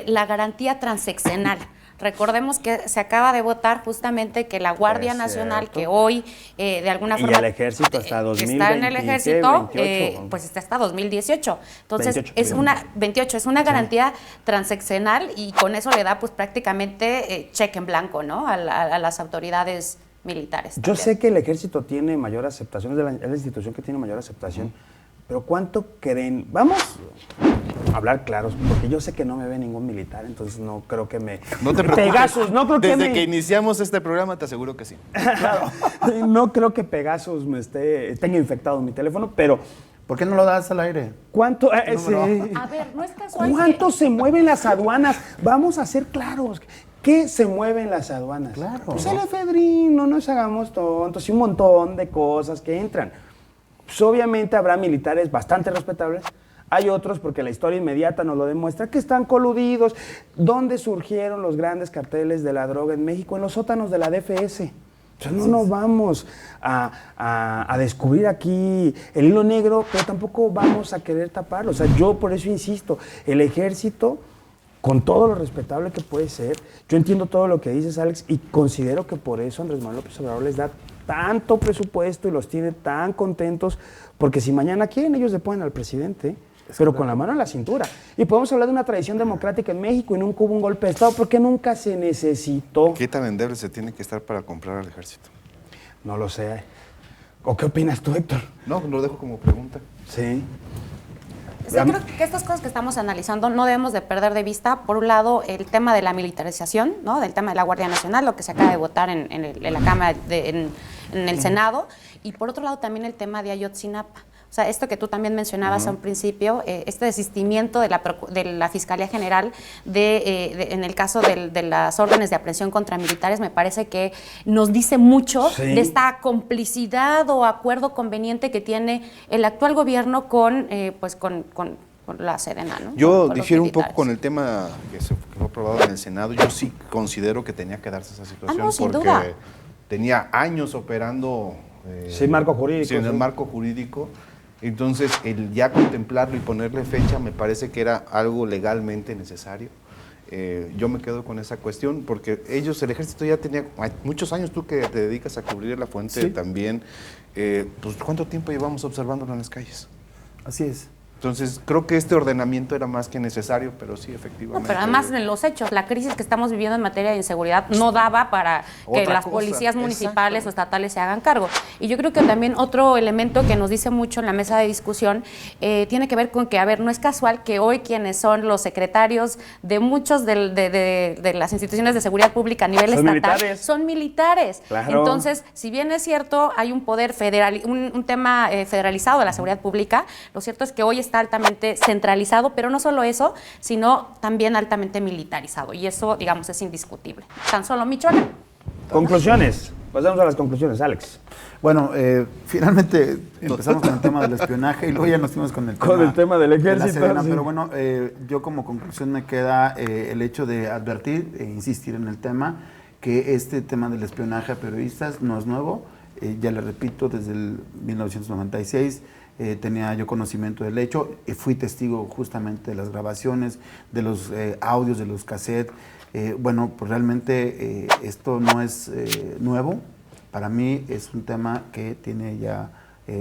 la garantía transeccional. Recordemos que se acaba de votar justamente que la Guardia Es Nacional, cierto. que hoy de alguna Y forma el ejército hasta está en el 2020, ejército, 28. pues está hasta 2018. Entonces 28, es perdón. una 28, es una garantía transeccional y con eso le da pues prácticamente cheque en blanco, ¿no? A las autoridades militares. Yo también. sé que el ejército tiene mayor aceptación, es la institución que tiene mayor aceptación, pero ¿cuánto creen? Vamos a hablar claros, porque yo sé que no me ve ningún militar, entonces no creo que me... No te preocupes. Pegasus, no creo que Desde me... que iniciamos este programa te aseguro que sí. Claro, no creo que Pegasus tenga infectado mi teléfono, pero ¿Por qué no lo das al aire? ¿cuánto? A ver, no es casual ¿Cuánto que- se mueven las aduanas? Vamos a ser claros. ¿Qué se mueven las aduanas? Claro. Pues el efedrín, no nos hagamos tontos, y un montón de cosas que entran. Pues obviamente habrá militares bastante respetables, Hay otros, porque la historia inmediata nos lo demuestra, que están coludidos. ¿Dónde surgieron los grandes carteles de la droga en México? En los sótanos de la DFS. O sea, no nos vamos a descubrir aquí el hilo negro, pero tampoco vamos a querer taparlo. O sea, yo por eso insisto, el ejército, con todo lo respetable que puede ser, yo entiendo todo lo que dices, Alex, y considero que por eso Andrés Manuel López Obrador les da tanto presupuesto y los tiene tan contentos, porque si mañana quieren, ellos le ponen al presidente, pero con la mano en la cintura. Y podemos hablar de una tradición democrática en México y nunca hubo un golpe de Estado porque nunca se necesitó. ¿Qué tan endeble se tiene que estar para comprar al ejército? No lo sé. ¿O qué opinas tú, Héctor? No, lo dejo como pregunta. Sí. Sí, creo que estas cosas que estamos analizando no debemos de perder de vista, por un lado, el tema de la militarización, ¿no? Del tema de la Guardia Nacional, lo que se acaba de votar en la Cámara, en el Senado, y por otro lado también el tema de Ayotzinapa. O sea, esto que tú también mencionabas a un principio, este desistimiento de la Fiscalía General en el caso de las órdenes de aprehensión contra militares, me parece que nos dice mucho de esta complicidad o acuerdo conveniente que tiene el actual gobierno con la Sedena, ¿no? Yo con difiero un militares. poco con el tema que fue aprobado en el Senado. Yo sí considero que tenía que darse esa situación sin porque duda. tenía años operando Sin marco jurídico. sin el Sí. marco jurídico. Entonces, el ya contemplarlo y ponerle fecha me parece que era algo legalmente necesario. Yo me quedo con esa cuestión porque el ejército ya tenía muchos años, tú que te dedicas a cubrir la fuente también, pues ¿cuánto tiempo llevamos observándolo en las calles? Así es. Entonces, creo que este ordenamiento era más que necesario, pero sí, efectivamente. No, pero además en los hechos, la crisis que estamos viviendo en materia de inseguridad no daba para que Otra las cosa, policías municipales exacto. o estatales se hagan cargo. Y yo creo que también otro elemento que nos dice mucho en la mesa de discusión tiene que ver con que, a ver, no es casual que hoy quienes son los secretarios de muchos de las instituciones de seguridad pública a nivel Son estatal militares. son militares. Claro. Entonces, si bien es cierto, hay un poder federal, un tema federalizado de la seguridad pública, lo cierto es que hoy está altamente centralizado, pero no solo eso, sino también altamente militarizado. Y eso, digamos, es indiscutible. Tan solo Michoacán. Conclusiones. Pasamos a las conclusiones, Alex. Bueno, finalmente empezamos con el tema del espionaje y luego ya nos fuimos con el tema del de la ejército, Sedena, sí. pero bueno, yo como conclusión me queda el hecho de advertir e insistir en el tema, que este tema del espionaje a periodistas no es nuevo. Ya le repito, desde el 1996 tenía yo conocimiento del hecho, fui testigo justamente de las grabaciones, de los audios, de los cassettes. Bueno, pues realmente esto no es nuevo. Para mí es un tema que tiene ya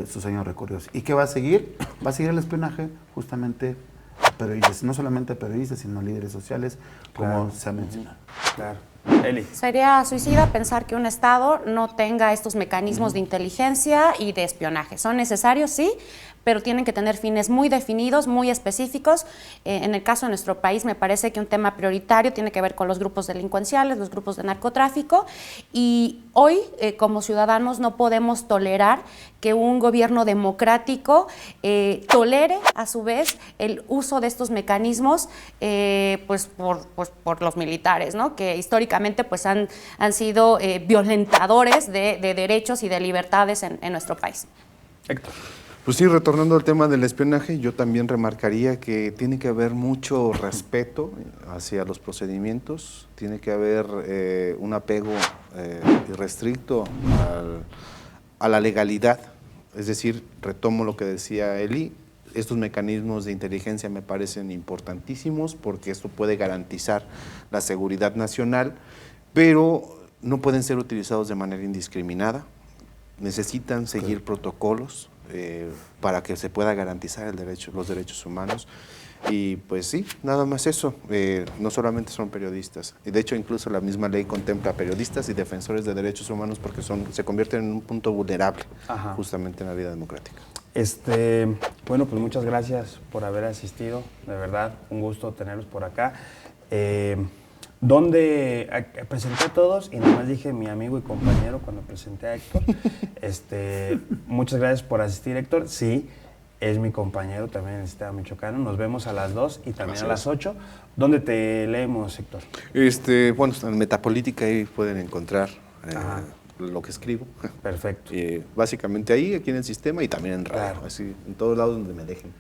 sus años recorridos. ¿Y qué va a seguir? Va a seguir el espionaje justamente a periodistas, no solamente a periodistas, sino a líderes sociales, como se ha mencionado. Claro. Eli. Sería suicida pensar que un Estado no tenga estos mecanismos de inteligencia y de espionaje. Son necesarios, sí, pero tienen que tener fines muy definidos, muy específicos. En el caso de nuestro país, me parece que un tema prioritario tiene que ver con los grupos delincuenciales, los grupos de narcotráfico, y hoy, como ciudadanos, no podemos tolerar que un gobierno democrático tolere, a su vez, el uso de estos mecanismos por los militares, ¿no? Que históricamente pues, han sido violentadores de derechos y de libertades en nuestro país. Héctor. Pues sí, retornando al tema del espionaje, yo también remarcaría que tiene que haber mucho respeto hacia los procedimientos, tiene que haber un apego irrestricto a la legalidad. Es decir, retomo lo que decía Eli, estos mecanismos de inteligencia me parecen importantísimos porque esto puede garantizar la seguridad nacional, pero no pueden ser utilizados de manera indiscriminada, necesitan seguir protocolos para que se pueda garantizar los derechos humanos. Y pues sí, nada más eso, no solamente son periodistas, y de hecho incluso la misma ley contempla periodistas y defensores de derechos humanos porque se convierten en un punto vulnerable justamente en la vida democrática. Bueno, pues muchas gracias por haber asistido, de verdad, un gusto tenerlos por acá. Donde presenté a todos y nada más dije mi amigo y compañero cuando presenté a Héctor. Muchas gracias por asistir, Héctor. Sí, es mi compañero también en el Estado Michoacano. Nos vemos a las 2 y también a las 8. ¿Dónde te leemos, Héctor? Bueno, en Metapolítica ahí pueden encontrar lo que escribo. Perfecto. Básicamente ahí, aquí en el sistema y también en radio, Claro. así, en todos lados donde me dejen.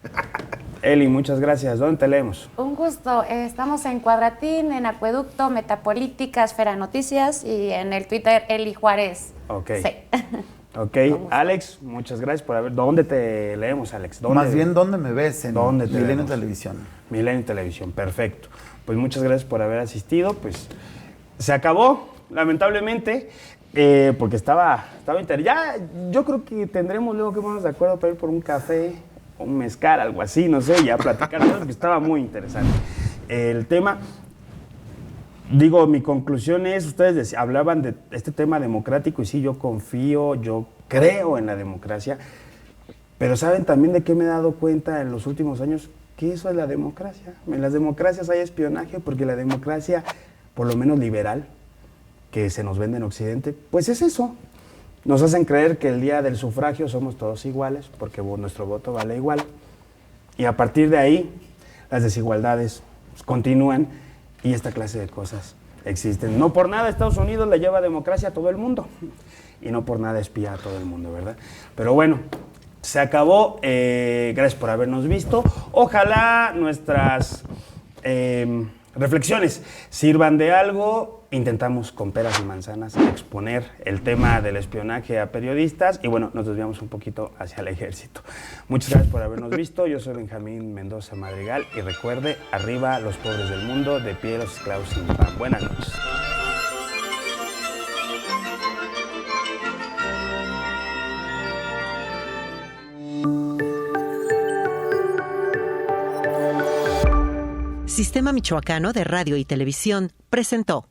Eli, muchas gracias. ¿Dónde te leemos? Un gusto. Estamos en Cuadratín, en Acueducto, Metapolítica, Esfera Noticias y en el Twitter Eli Juárez. Ok. Sí. Ok. Alex, muchas gracias por haber... ¿Dónde te leemos, Alex? Más bien, ¿dónde me ves? En ¿Dónde te Milenio vemos? Televisión. Milenio Televisión, perfecto. Pues muchas gracias por haber asistido. Pues se acabó, lamentablemente, porque estaba ya, yo creo que tendremos luego que ponernos de acuerdo para ir por un café, un mezcal, algo así, no sé, ya platicar, porque estaba muy interesante. El tema, digo, mi conclusión es, ustedes hablaban de este tema democrático y sí, yo confío, yo creo en la democracia, pero ¿saben también de qué me he dado cuenta en los últimos años? Que eso es la democracia. En las democracias hay espionaje porque la democracia, por lo menos liberal, que se nos vende en Occidente, pues es eso. Nos hacen creer que el día del sufragio somos todos iguales porque nuestro voto vale igual. Y a partir de ahí, las desigualdades continúan y esta clase de cosas existen. No por nada Estados Unidos le lleva democracia a todo el mundo y no por nada espía a todo el mundo, ¿verdad? Pero bueno, se acabó. Gracias por habernos visto. Ojalá nuestras reflexiones sirvan de algo. Intentamos con peras y manzanas exponer el tema del espionaje a periodistas y bueno, nos desviamos un poquito hacia el ejército. Muchas gracias por habernos visto. Yo soy Benjamín Mendoza Madrigal y recuerde, arriba los pobres del mundo, de pie los esclavos sin pan. Buenas noches. Sistema Michoacano de Radio y Televisión presentó